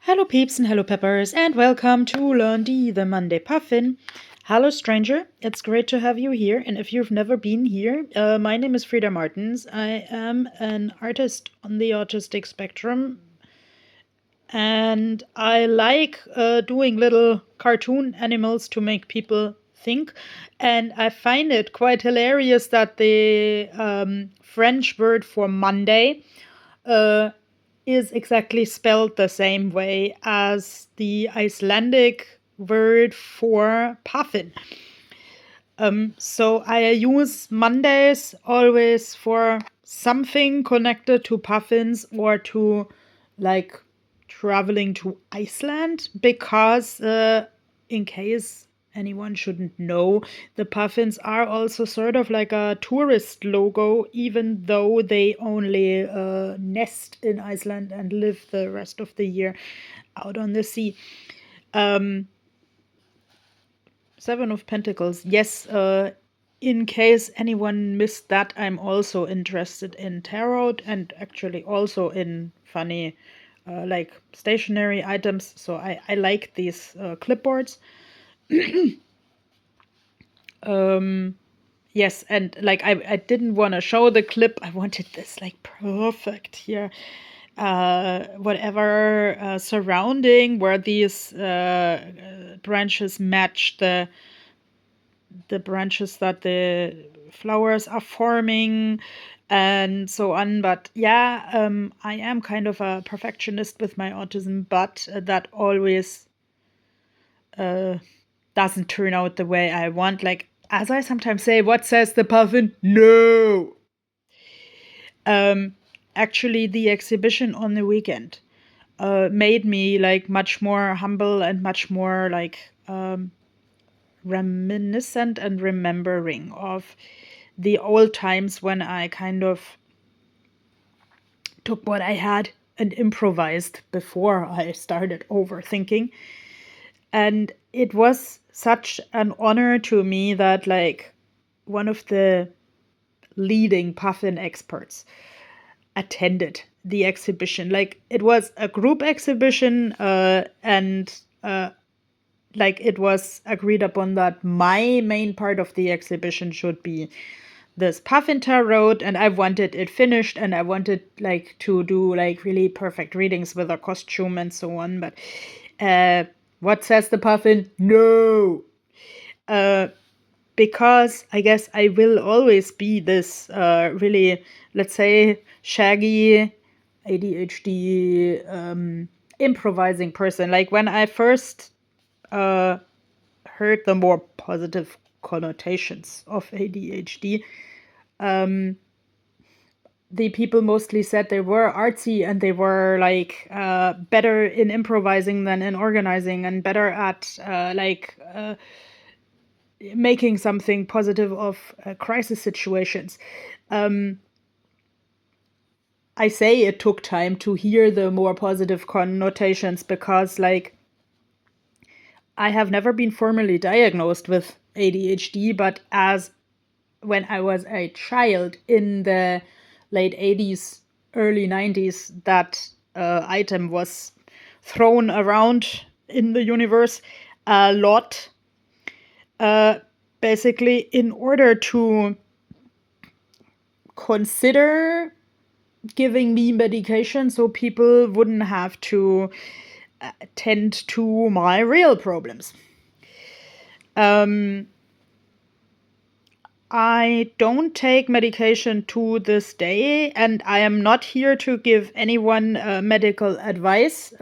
Hello peeps and hello peppers and welcome to Lundi the Monday Puffin. Hello stranger, it's great to have you here, and if you've never been here, my name is Frida Martins. I am an artist on the autistic spectrum and I like doing little cartoon animals to make people think, and I find it quite hilarious that the French word for Monday uh, is exactly spelled the same way as the Icelandic word for puffin. So I use Mondays always for something connected to puffins or to like traveling to Iceland because in case anyone shouldn't know, the puffins are also sort of like a tourist logo, even though they only nest in Iceland and live the rest of the year out on the sea. Seven of Pentacles. Yes, in case anyone missed that, I'm also interested in tarot and actually also in funny, like stationary items. So I like these clipboards. Yes, and like I didn't want to show the clip. I wanted this like perfect here. Whatever surrounding where these branches match the branches that the flowers are forming and so on. But yeah, I am kind of a perfectionist with my autism, but that always doesn't turn out the way I want. Like, as I sometimes say, what says the puffin? No. Actually, the exhibition on the weekend made me like much more humble and much more like reminiscent and remembering of the old times when I kind of took what I had and improvised before I started overthinking. And it was such an honor to me that, like, one of the leading puffin experts attended the exhibition. Like, it was a group exhibition, and like it was agreed upon that my main part of the exhibition should be this puffin tarot, and I wanted it finished, and I wanted like to do like really perfect readings with a costume and so on. But what says the puffin? No. Because I guess I will always be this really, let's say, shaggy ADHD improvising person. Like when I first heard the more positive connotations of ADHD, the people mostly said they were artsy and they were like better in improvising than in organizing and better at making something positive of crisis situations. I say it took time to hear the more positive connotations because, like, I have never been formally diagnosed with ADHD, but as when I was a child in the late 80s, early 90s, that item was thrown around in the universe a lot. Basically, in order to consider giving me medication so people wouldn't have to tend to my real problems. I don't take medication to this day, and I am not here to give anyone medical advice.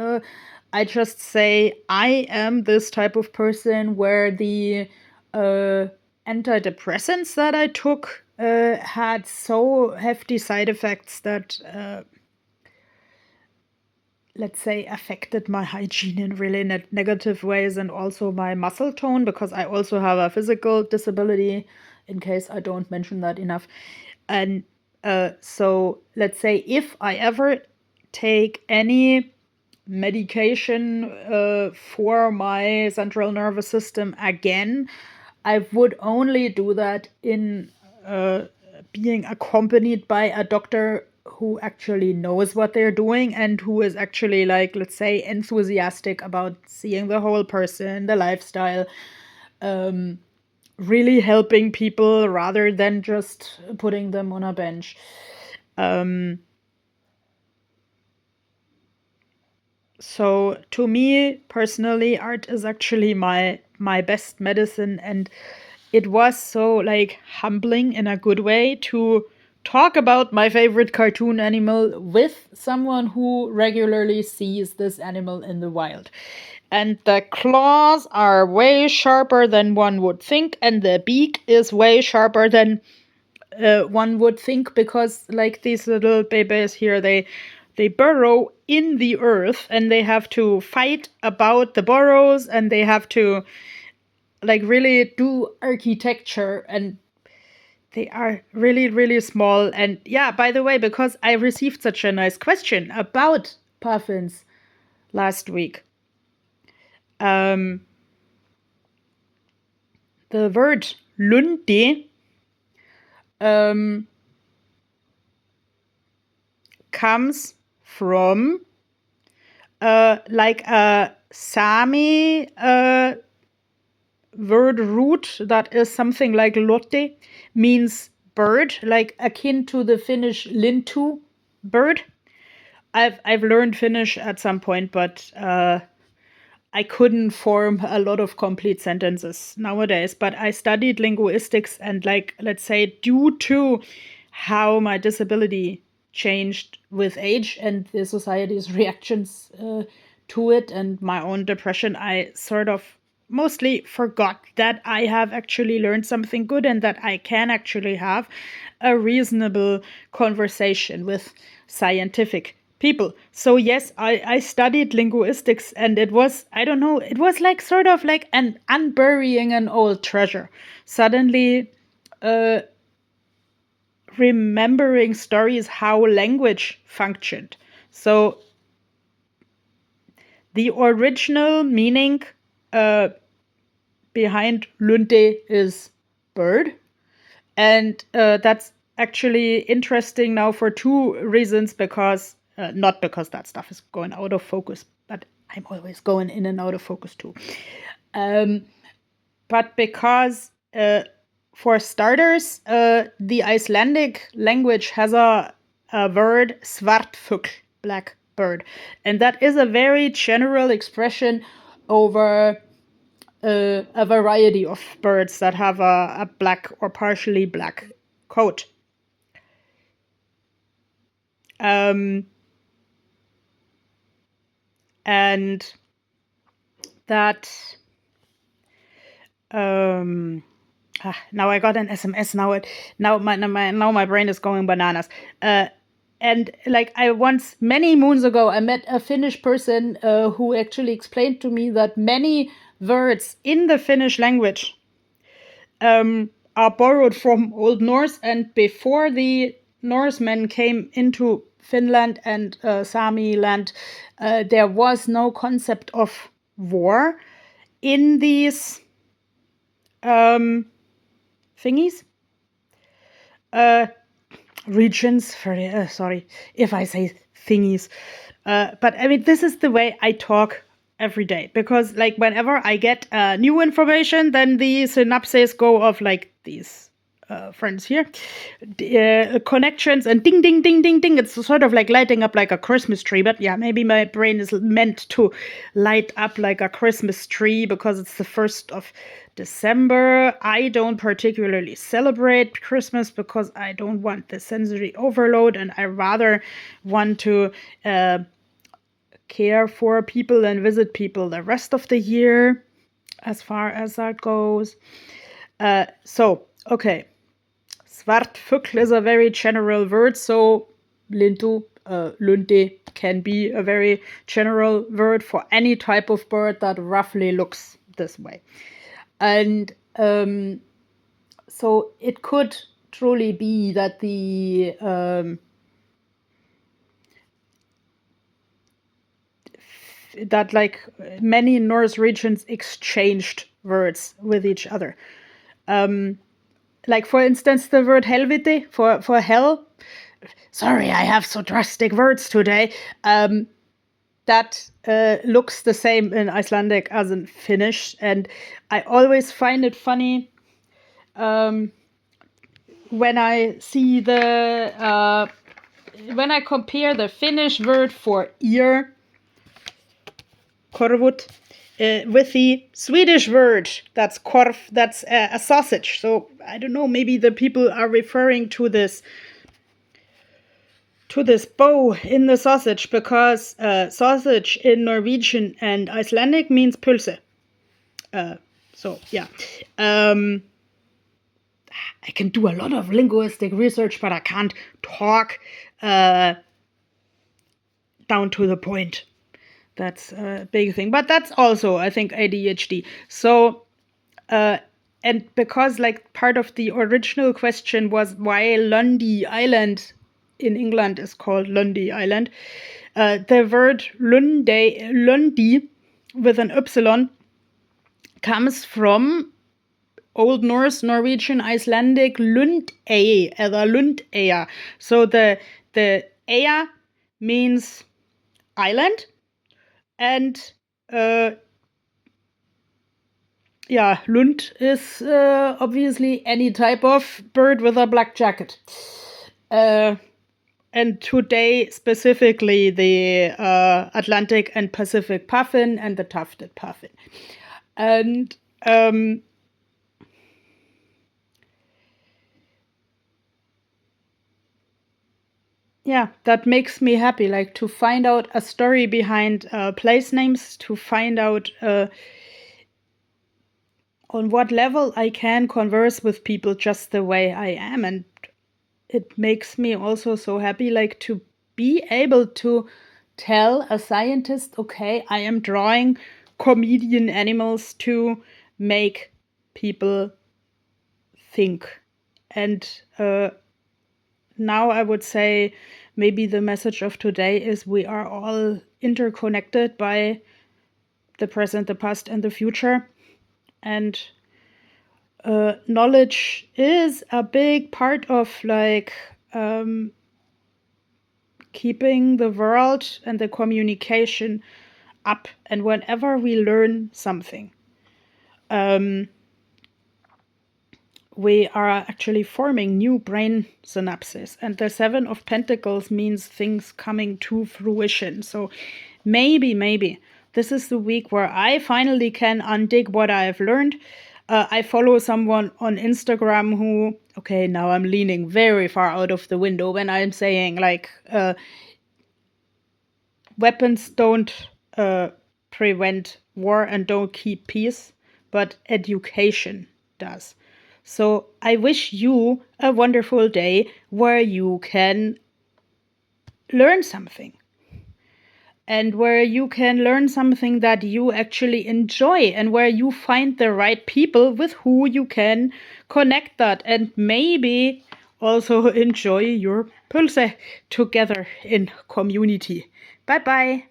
I just say I am this type of person where the antidepressants that I took had so hefty side effects that, let's say, affected my hygiene in really negative ways, and also my muscle tone, because I also have a physical disability, in case I don't mention that enough. And so let's say if I ever take any medication for my central nervous system again, I would only do that in being accompanied by a doctor who actually knows what they're doing and who is actually, like, let's say, enthusiastic about seeing the whole person, the lifestyle, really helping people rather than just putting them on a bench. So to me personally, art is actually my best medicine, and it was so, like, humbling in a good way to talk about my favorite cartoon animal with someone who regularly sees this animal in the wild. And the claws are way sharper than one would think, and the beak is way sharper than one would think, because, like, these little babies here, they burrow in the earth and they have to fight about the burrows, and they have to, like, really do architecture, and they are really, really small. And yeah, by the way, because I received such a nice question about puffins last week, the word Lundi comes from like a Sami word root that is something like lotte, means bird, like akin to the Finnish lintu, bird. I've learned Finnish at some point, but I couldn't form a lot of complete sentences nowadays. But I studied linguistics, and, like, let's say, due to how my disability changed with age and the society's reactions to it and my own depression, I sort of mostly forgot that I have actually learned something good and that I can actually have a reasonable conversation with scientific people. So yes, I studied linguistics, and it was, I don't know, it was like sort of like an unburying an old treasure. Suddenly remembering stories, how language functioned. So the original meaning behind Lunte is bird. And that's actually interesting now for two reasons, because not because that stuff is going out of focus, but I'm always going in and out of focus too. But because, for starters, the Icelandic language has a word, svartfugl, black bird. And that is a very general expression over a variety of birds that have a black or partially black coat. And that now I got an SMS. Now my brain is going bananas. And, like, I once, many moons ago, I met a Finnish person who actually explained to me that many words in the Finnish language are borrowed from Old Norse, and before the Norsemen came into Finland and Sami land, there was no concept of war in these thingies, regions. Sorry if I say thingies, but I mean, this is the way I talk every day, because, like, whenever I get new information, then the synapses go off like these friends here, connections, and ding ding ding ding ding. It's sort of like lighting up like a Christmas tree. But yeah, maybe my brain is meant to light up like a Christmas tree because it's the 1st of December. I don't particularly celebrate Christmas because I don't want the sensory overload, and I rather want to care for people and visit people the rest of the year, as far as that goes. So, okay. Svartfugl is a very general word, so lintu, lunte, can be a very general word for any type of bird that roughly looks this way. And so it could truly be that that, like, many Norse regions exchanged words with each other. Like, for instance, the word helvete for hell sorry, I have so drastic words today. That looks the same in Icelandic as in Finnish, and I always find it funny when I see when I compare the Finnish word for ear, korvut, with the Swedish word that's korv, that's a sausage. So I don't know, maybe the people are referring to this bow in the sausage, because sausage in Norwegian and Icelandic means pølse. So yeah, I can do a lot of linguistic research, but I can't talk down to the point. That's a big thing, but that's also, I think, ADHD. So and because like part of the original question was why Lundy Island in England is called Lundy Island, the word Lundi with an Y comes from Old Norse, Norwegian, Icelandic Lundey, or Lundeyja. So the Eya means island, and yeah, Lund is obviously any type of bird with a black jacket. And today, specifically, the Atlantic and Pacific puffin and the tufted puffin. And yeah, that makes me happy, like to find out a story behind place names, to find out on what level I can converse with people just the way I am. And it makes me also so happy, like to be able to tell a scientist, okay, I am drawing comedian animals to make people think. And now I would say maybe the message of today is we are all interconnected by the present, the past, and the future. And knowledge is a big part of like keeping the world and the communication up. And whenever we learn something, we are actually forming new brain synapses. And the Seven of Pentacles means things coming to fruition. So maybe this is the week where I finally can undig what I have learned. I follow someone on Instagram who, okay, now I'm leaning very far out of the window when I'm saying like, weapons don't prevent war and don't keep peace, but education does. So I wish you a wonderful day where you can learn something. And where you can learn something that you actually enjoy, and where you find the right people with who you can connect that, and maybe also enjoy your pulse together in community. Bye bye.